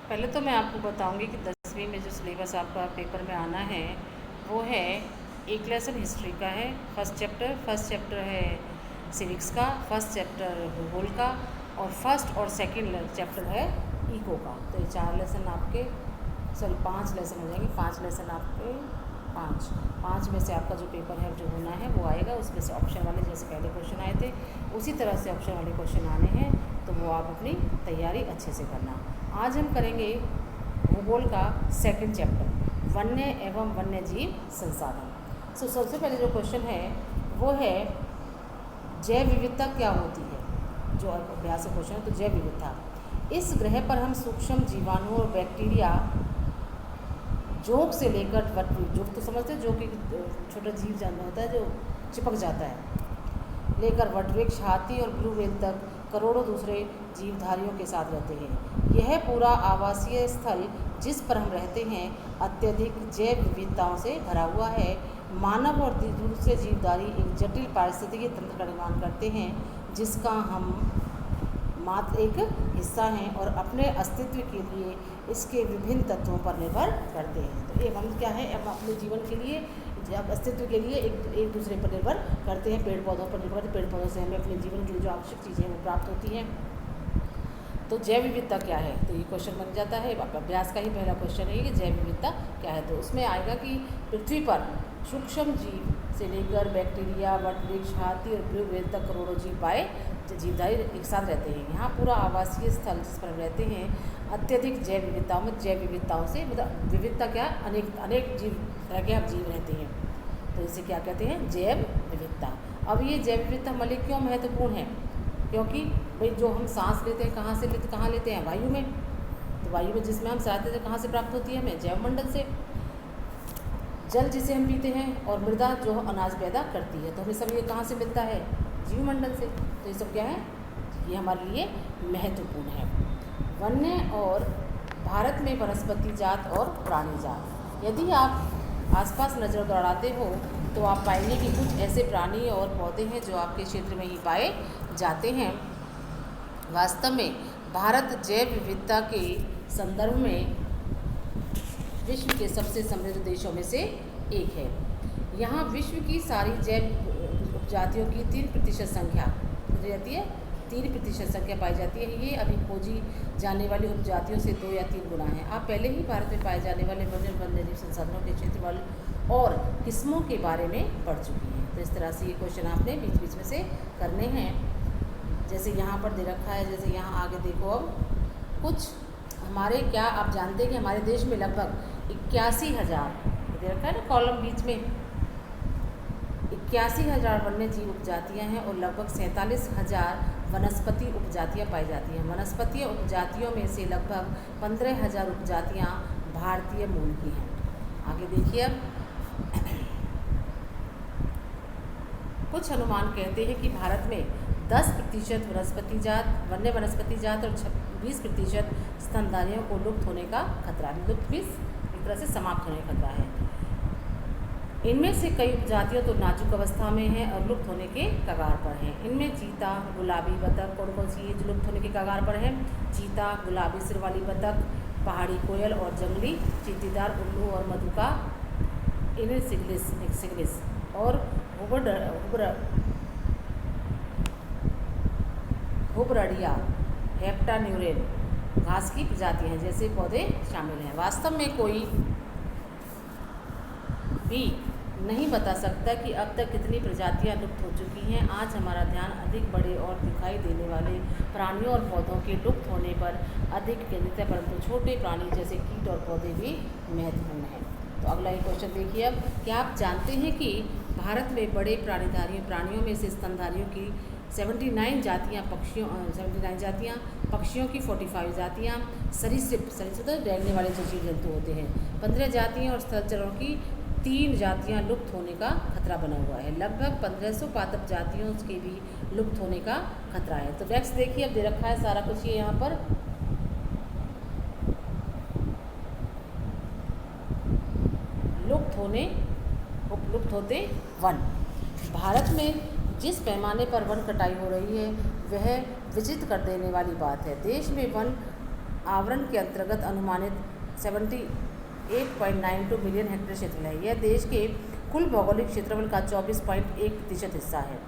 पहले तो मैं आपको बताऊंगी कि 10वीं में जो सिलेबस आपका पेपर में आना है वो है एक लेसन हिस्ट्री का है, फर्स्ट चैप्टर है सिविक्स का, फर्स्ट चैप्टर भूगोल का और फर्स्ट और सेकंड चैप्टर है इको का। तो ये 4 लेसन आपके 5 लेसन हो जाएंगे। 5 लेसन आपके पाँच में से आपका जो पेपर है जो होना है वो आएगा। उसमें से ऑप्शन वाले जैसे पहले क्वेश्चन आए थे उसी तरह से ऑप्शन वाले क्वेश्चन आने हैं, तो वो आप अपनी तैयारी अच्छे से करना। आज हम करेंगे भूगोल का सेकंड चैप्टर वन्य एवं वन्य जीव संसाधन। सबसे पहले जो क्वेश्चन है वो है जैव विविधता क्या होती है। जो अभ्यास का क्वेश्चन है तो जैव विविधता, इस ग्रह पर हम सूक्ष्म जीवाणु और बैक्टीरिया जोंक से लेकर जोंक तो समझते हैं, जो कि छोटा जीव जानवर होता है जो चिपक जाता है, लेकर वटवृक्ष, हाथी और ब्लू व्हेल तक करोड़ों दूसरे जीवधारियों के साथ रहते हैं। यह पूरा आवासीय स्थल जिस पर हम रहते हैं अत्यधिक जैव विविधताओं से भरा हुआ है। मानव और दूसरे जीवधारी एक जटिल पारिस्थितिकी तंत्र का निर्माण करते हैं जिसका हम मात्र एक हिस्सा हैं और अपने अस्तित्व के लिए इसके विभिन्न तत्वों पर निर्भर करते हैं। तो ये हम क्या है, अब अपने जीवन के लिए जब अस्तित्व के लिए एक दूसरे पर निर्भर करते हैं, पेड़ पौधों पर निर्भर। पेड़ पौधों से हमें अपने जीवन के लिए जो आवश्यक चीज़ें हैं वो प्राप्त होती हैं। तो जैव विविधता क्या है, तो ये क्वेश्चन बन जाता है। अभ्यास का ही पहला क्वेश्चन है कि जैव विविधता क्या है। तो उसमें आएगा कि पृथ्वी पर सूक्ष्म जीव से लेकर बैक्टीरिया, वटवृक्ष, हाथी और ब्लू व्हेल तक करोड़ों जीव पाए जीवधारी एक साथ रहते हैं। यहाँ पूरा आवासीय स्थल जिस पर रहते हैं अत्यधिक जैव विविधताओं में, जैव विविधताओं से मतलब विविधता क्या, अनेक जीव तरह के अब जीव रहते हैं, तो इसे क्या कहते हैं, जैव विविधता। अब ये जैव विविधता हमारे लिए क्यों महत्वपूर्ण है, क्योंकि भाई जो हम सांस लेते हैं कहाँ लेते हैं, वायु में। तो वायु में जिसमें हम सांस लेते हैं कहाँ से प्राप्त होती है, हमें जैव मंडल से। जल जिसे हम पीते हैं और मृदा जो अनाज पैदा करती है, तो हमें सब ये कहाँ से मिलता है, जीव मंडल से। तो ये सब क्या है, ये हमारे लिए महत्वपूर्ण है। वन्य और भारत में वनस्पति जात और प्राणी जात। यदि आप आसपास नज़र दौड़ाते हो तो आप पाएंगे कि कुछ ऐसे प्राणी और पौधे हैं जो आपके क्षेत्र में ही पाए जाते हैं। वास्तव में भारत जैव विविधता के संदर्भ में विश्व के सबसे समृद्ध देशों में से एक है। यहाँ विश्व की सारी जैव उपजातियों की 3% संख्या रहती है, 3% संख्या पाई जाती है। ये अभी खोजी जाने वाली उपजातियों से 2 या 3 गुना है। आप पहले ही भारत में पाए जाने वाले वन्यजीव संसाधनों के क्षेत्रफल और किस्मों के बारे में पढ़ चुकी हैं। तो इस तरह से ये क्वेश्चन आपने बीच बीच में से करने हैं। जैसे यहाँ पर दे रखा है, जैसे यहाँ आगे देखो, अब कुछ हमारे क्या आप जानते हैं कि हमारे देश में लगभग 81,000 दे रखा है ना कॉलम बीच में, 81,000 वन्य जीव उपजातियाँ हैं और लगभग 47,000 वनस्पति उपजातियाँ पाई जाती हैं। वनस्पतीय उपजातियों में से लगभग 15,000 उपजातियाँ भारतीय मूल की हैं। आगे देखिए, अब कुछ अनुमान कहते हैं कि भारत में 10% वन्य वनस्पति जात और 20% स्तनधारियों को लुप्त होने का खतरा, लुप्त भी एक तरह से समाप्त होने का खतरा है। इनमें से कई उपजातियाँ तो नाजुक अवस्था में हैं और लुप्त होने के कगार पर हैं। इनमें चीता, गुलाबी बतख, कौन सी जो लुप्त होने के कगार पर है, चीता, गुलाबी सिर वाली बतख, पहाड़ी कोयल और जंगली चीतीदार उल्लू और मधुका सिग्लिस और हुबरडिया हेप्टान्यूरेन घास की प्रजातियाँ हैं जैसे पौधे शामिल हैं। वास्तव में कोई भी नहीं बता सकता कि अब तक कितनी प्रजातियां लुप्त हो चुकी हैं। आज हमारा ध्यान अधिक बड़े और दिखाई देने वाले प्राणियों और पौधों के लुप्त होने पर अधिक केंद्रित है, परंतु छोटे प्राणी जैसे कीट और पौधे भी महत्वपूर्ण हैं। तो अगला एक क्वेश्चन देखिए, अब क्या आप जानते हैं कि भारत में बड़े प्राणियों में से स्तनधारियों की 79 जातियाँ, पक्षियों की 45 जातियाँ, सरीसृप तो डैगने वाले जो जीव जंतु होते हैं 15 जातियाँ और स्थलचरों की 3 जातियाँ लुप्त होने का खतरा बना हुआ है। लगभग 1500 पादप जातियों के भी लुप्त होने का खतरा है। तो नेक्स्ट देखिए, अब दे रखा है सारा कुछ ये यहाँ पर। लुप्त होते वन। भारत में जिस पैमाने पर वन कटाई हो रही है वह विचित्र कर देने वाली बात है। देश में वन आवरण के अंतर्गत अनुमानित 78.92 मिलियन हेक्टेयर क्षेत्र है। यह देश के कुल भौगोलिक क्षेत्रफल का 24.1% हिस्सा है,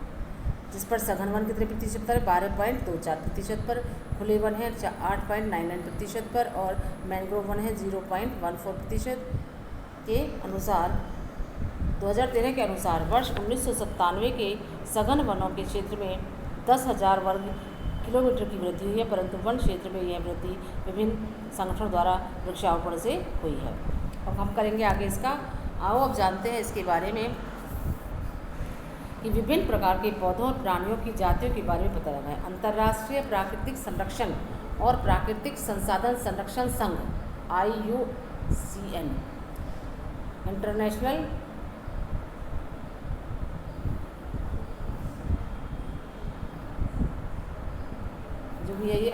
जिस पर सघन वन कितने प्रतिशत पर? 12.24% पर, खुले वन है 8.99% पर और मैंग्रोव वन है 0.14% के अनुसार 2013 के अनुसार वर्ष 1997 के सघन वनों के क्षेत्र में 10,000 वर्ग किलोमीटर की वृद्धि हुई है, परंतु वन क्षेत्र में यह वृद्धि विभिन्न संगठनों द्वारा वृक्षारोपण से हुई है। अब हम करेंगे आगे इसका। आओ अब जानते हैं इसके बारे में कि विभिन्न प्रकार के पौधों और प्राणियों की जातियों के बारे में पता लगा है। अंतर्राष्ट्रीय प्राकृतिक संरक्षण और प्राकृतिक संसाधन संरक्षण संघ IUCN इंटरनेशनल जो भी है ये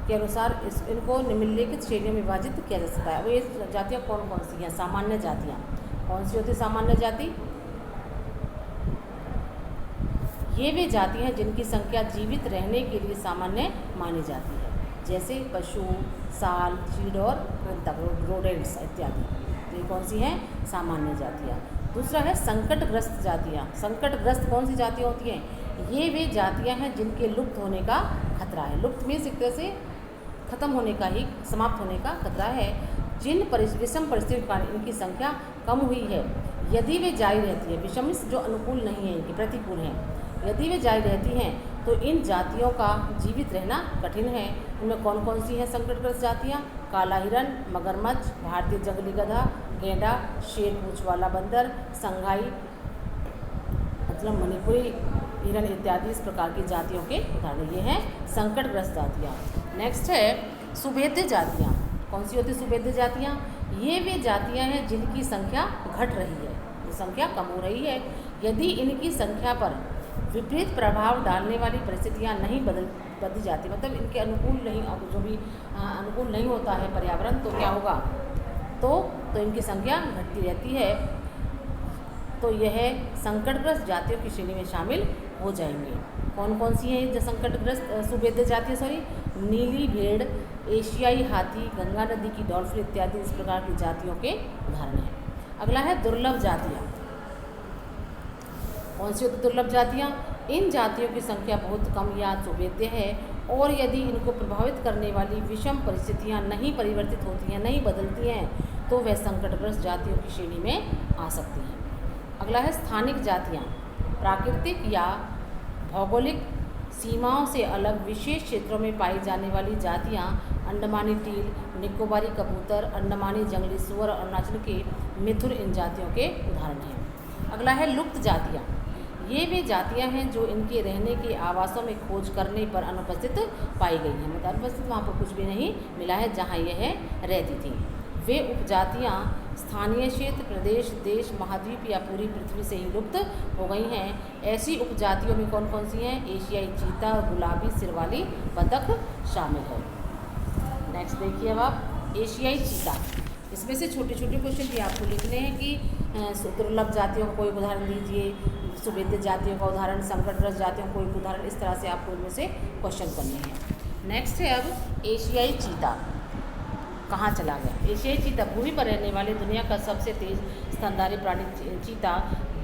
के अनुसार इनको निम्नलिखित श्रेणियों में विभाजित किया जा सकता है। वो ये जातियाँ कौन कौन सी हैं? सामान्य जातियाँ कौन सी होती है? सामान्य जाति ये वे जातियाँ हैं जिनकी संख्या जीवित रहने के लिए सामान्य मानी जाती है, जैसे पशु, साल, चीड़ और कृंतक, रोडेंट्स इत्यादि। ये कौन सी हैं? सामान्य जातियाँ। दूसरा है संकटग्रस्त जातियाँ। संकटग्रस्त कौन सी जातियाँ होती हैं? ये वे जातियाँ हैं जिनके लुप्त होने का खतरा है। लुप्त मीन्स एक तरह से खत्म होने का ही, समाप्त होने का खतरा है। जिन विषम परिस्थितियों के कारण इनकी संख्या कम हुई है, यदि वे जारी रहती है, विषम जो अनुकूल नहीं है, इनके प्रतिकूल हैं, यदि वे जारी रहती हैं तो इन जातियों का जीवित रहना कठिन है। इनमें कौन कौन सी हैं संकटग्रस्त जातियाँ? काला हिरन, मगरमच्छ, भारतीय जंगली गधा, गेंडा, शेर पूंछ वाला बंदर, संघाई मतलब मणिपुरी हिरन इत्यादि इस प्रकार की जातियों के उदाहरण ये हैं संकटग्रस्त जातियाँ। नेक्स्ट है सुभेद्य जातियाँ। कौन सी होती सुभेद्य जातियाँ? ये वे जातियाँ हैं जिनकी संख्या घट रही है, संख्या कम हो रही है। यदि इनकी संख्या पर विपरीत प्रभाव डालने वाली परिस्थितियाँ नहीं बदली जाती, मतलब इनके अनुकूल नहीं, जो भी अनुकूल नहीं होता है पर्यावरण, तो क्या होगा? तो इनकी संख्या घटती रहती है। तो यह संकटग्रस्त जातियों की श्रेणी में शामिल हो जाएंगे। कौन कौन सी हैं जो संकटग्रस्त सुभेद्य जातियाँ? नीली भेड़, एशियाई हाथी, गंगा नदी की डॉल्फिन इत्यादि इस प्रकार की जातियों के उदाहरण हैं। अगला है दुर्लभ जातियाँ। कौन सी होती दुर्लभ जातियाँ? इन जातियों की संख्या बहुत कम या सुभेद्य है, और यदि इनको प्रभावित करने वाली विषम परिस्थितियाँ नहीं परिवर्तित होती हैं, नहीं बदलती हैं, तो वह संकटग्रस्त जातियों की श्रेणी में आ सकती हैं। अगला है स्थानिक जातियाँ। प्राकृतिक या भौगोलिक सीमाओं से अलग विशेष क्षेत्रों में पाई जाने वाली जातियाँ अंडमानी टील, निकोबारी कबूतर, अंडमानी जंगली सुअर और अरुणाचल के मिथुर इन जातियों के उदाहरण हैं। अगला है लुप्त जातियाँ। ये वे जातियाँ हैं जो इनके रहने के आवासों में खोज करने पर अनुपस्थित पाई गई हैं, मतलब अनुपस्थित वहाँ पर कुछ भी नहीं मिला है जहाँ यह रहती थी। वे उपजातियाँ स्थानीय क्षेत्र, प्रदेश, देश, महाद्वीप या पूरी पृथ्वी से ही लुप्त हो गई हैं। ऐसी उपजातियों में कौन कौन सी हैं? एशियाई चीता और गुलाबी सिर वाली बतख शामिल है। नेक्स्ट देखिए अब आप एशियाई चीता। इसमें से छोटे छोटे क्वेश्चन भी आपको लिखने हैं कि दुर्लभ जातियों का कोई उदाहरण दीजिए, सुभेद्य जातियों का उदाहरण, संकटग्रस्त जातियों का कोई उदाहरण, इस तरह से आपको इनमें से क्वेश्चन करने हैं। नेक्स्ट है अब एशियाई चीता कहाँ चला गया? एशियाई चीता भूमि पर रहने वाले दुनिया का सबसे तेज स्तनधारी प्राणी चीता,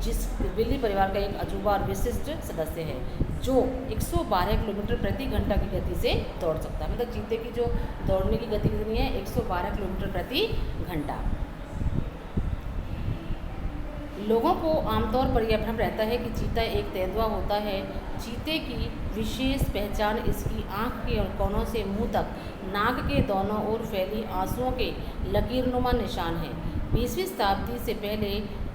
जिस बिल्ली परिवार का एक अजूबा और विशिष्ट सदस्य है, जो 112 किलोमीटर प्रति घंटा की गति से दौड़ सकता है। मतलब चीते की जो दौड़ने की गति कितनी है? 112 किलोमीटर प्रति घंटा। लोगों को आमतौर पर यह भ्रम रहता है कि चीता एक तेंदुआ होता है। चीते की विशेष पहचान इसकी आँख के कोनों से मुंह तक नाक के दोनों ओर फैली आंसुओं के लकीरनुमा निशान है। 20वीं शताब्दी से पहले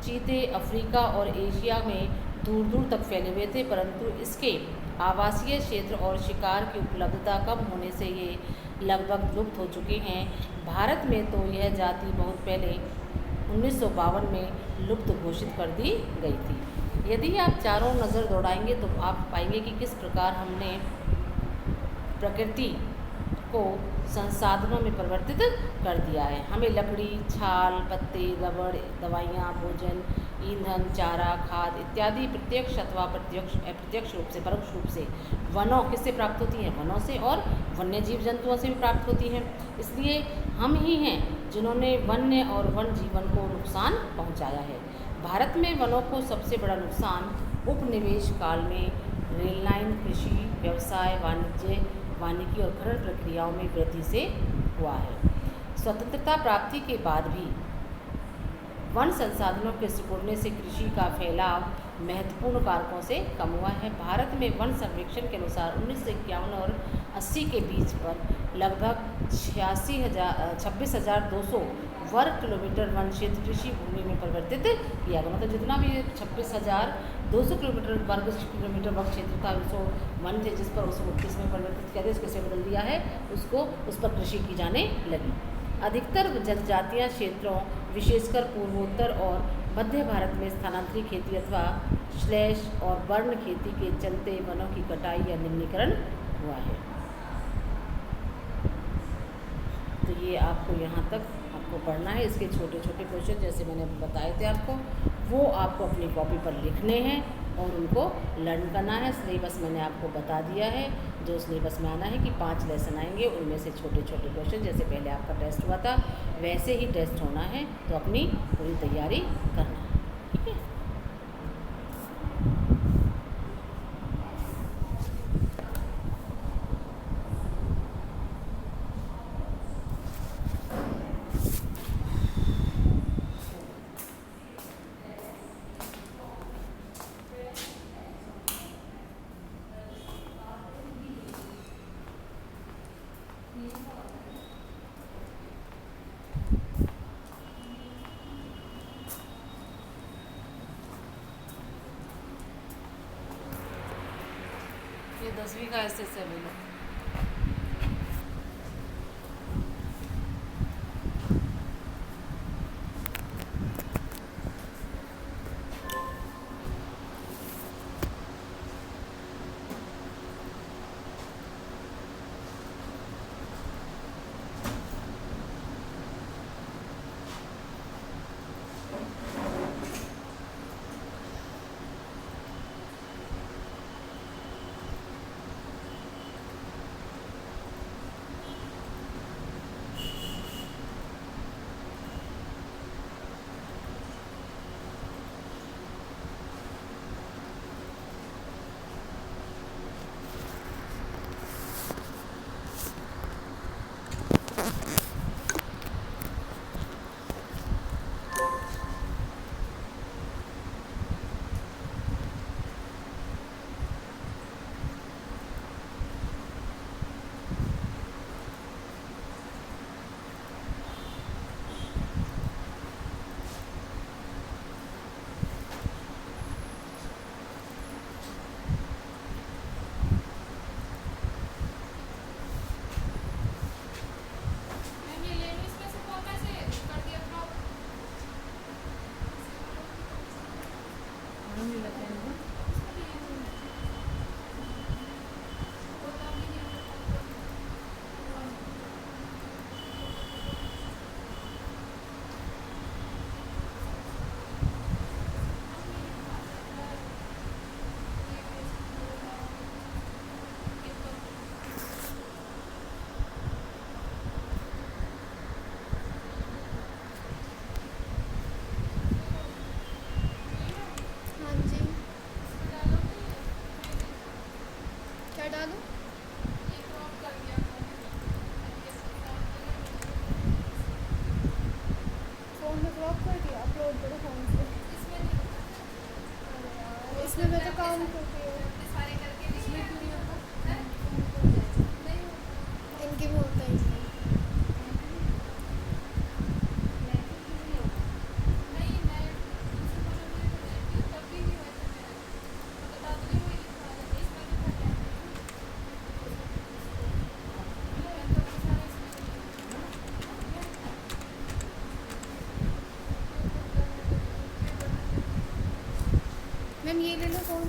चीते अफ्रीका और एशिया में दूर दूर तक फैले हुए थे, परंतु इसके आवासीय क्षेत्र और शिकार की उपलब्धता कम होने से ये लगभग लुप्त हो चुके हैं। भारत में तो यह जाति बहुत पहले 1952 में लुप्त घोषित कर दी गई थी। यदि आप चारों नज़र दौड़ाएंगे तो आप पाएंगे कि किस प्रकार हमने प्रकृति को संसाधनों में परिवर्तित कर दिया है। हमें लकड़ी, छाल, पत्ते, रबड़, दवाइयाँ, भोजन, ईंधन, चारा, खाद इत्यादि प्रत्यक्ष अथवा अप्रत्यक्ष रूप से, परोक्ष रूप से वनों किससे प्राप्त होती हैं? वनों से, और वन्य जीव जंतुओं से भी प्राप्त होती हैं। इसलिए हम ही हैं जिन्होंने वन्य और वन जीवन को नुकसान पहुंचाया है। भारत में वनों को सबसे बड़ा नुकसान उपनिवेश काल में रेल लाइन, कृषि, व्यवसाय, वानिकी और खनन प्रक्रियाओं में वृद्धि से हुआ है। स्वतंत्रता प्राप्ति के बाद भी वन संसाधनों के सिकुड़ने से कृषि का फैलाव महत्वपूर्ण कारकों से कम हुआ है। भारत में वन सर्वेक्षण के अनुसार 1951 और 80 के बीच पर लगभग 26,200 वर्ग किलोमीटर वन क्षेत्र कृषि भूमि में परिवर्तित किया गया। मतलब जितना भी 26,200 वर्ग किलोमीटर वन क्षेत्र था, उसको वन थे जिस पर 1929 में परिवर्तित किया गया, इसको कैसे बदल दिया है, उस पर कृषि की जाने लगी। अधिकतर जनजातीय क्षेत्रों, विशेषकर पूर्वोत्तर और मध्य भारत में स्थानांतरित खेती अथवा स्लैश और बर्न खेती के चलते वनों की कटाई या निम्नीकरण हुआ है। तो ये आपको यहाँ तक आपको पढ़ना है। इसके छोटे छोटे क्वेश्चन जैसे मैंने बताए थे आपको, वो आपको अपनी कॉपी पर लिखने हैं और उनको लर्न करना है। सिलेबस मैंने आपको बता दिया है। जो सिलेबस में आना है कि 5 लेसन आएंगे, उनमें से छोटे छोटे क्वेश्चन जैसे पहले आपका टेस्ट हुआ था वैसे ही टेस्ट होना है, तो अपनी पूरी तैयारी करना है। ठीक है। ये 10वीं का ऐसे से बोलो। डालूं? फोन में क्रॉप कर दिया, अपलोड करो फोन से। इसमें मैं तो काम करती हूँ, इनकी भी होता है इसमें। मैम ये ले लो फोन।